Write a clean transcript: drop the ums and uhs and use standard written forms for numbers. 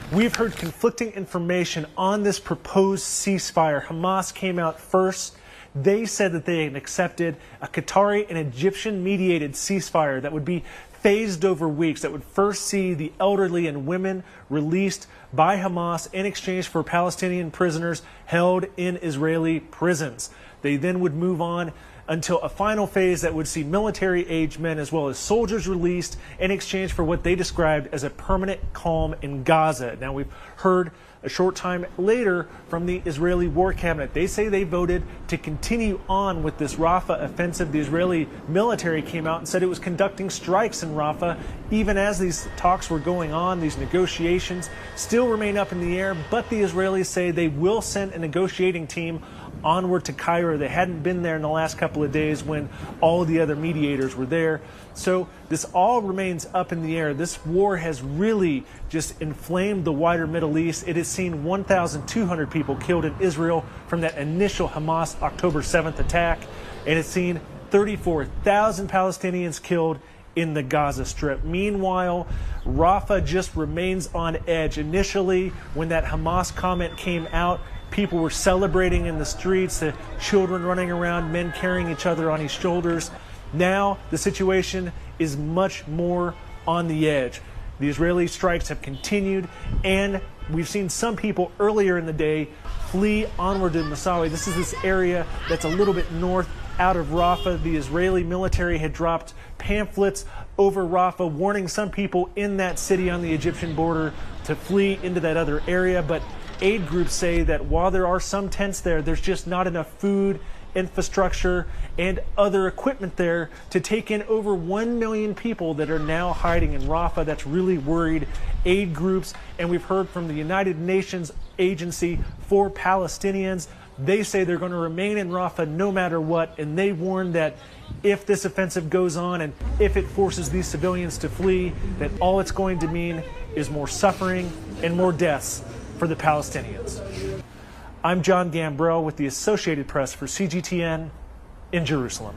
We've heard conflicting information on this proposed ceasefire. Hamas came out first. They said that they had accepted a Qatari and Egyptian mediated ceasefire that would be phased over weeks, that would first see the elderly and women released by Hamas in exchange for Palestinian prisoners held in Israeli prisons. They then would move on until a final phase that would see military-aged men as well as soldiers released in exchange for what they described as a permanent calm in Gaza. Now, we've heard a short time later from the Israeli war cabinet. They say they voted to continue on with this Rafah offensive. The Israeli military came out and said it was conducting strikes in Rafah even as these talks were going on. These negotiations still remain up in the air, but the Israelis say they will send a negotiating team onward to Cairo. They hadn't been there in the last couple of days when all of the other mediators were there. So this all remains up in the air. This war has really just inflamed the wider Middle East. It has seen 1,200 people killed in Israel from that initial Hamas October 7th attack, and it's seen 34,000 Palestinians killed in the Gaza Strip. Meanwhile, Rafah just remains on edge. Initially, when that Hamas comment came out, people were celebrating in the streets, the children running around, men carrying each other on his shoulders. Now the situation is much more on the edge. The Israeli strikes have continued, and we've seen some people earlier in the day flee onward to Massawi. This is this area that's a little bit north out of Rafah. The Israeli military had dropped pamphlets over Rafah warning some people in that city on the Egyptian border to flee into that other area. But aid groups say that while there are some tents there, there's just not enough food, infrastructure, and other equipment there to take in over 1 million people that are now hiding in Rafah. That's really worried aid groups. And we've heard from the United Nations Agency for Palestinians. They say they're going to remain in Rafah no matter what, and they warn that if this offensive goes on and if it forces these civilians to flee, that all it's going to mean is more suffering and more deaths for the Palestinians. I'm Jon Gambrell with the Associated Press for CGTN in Jerusalem.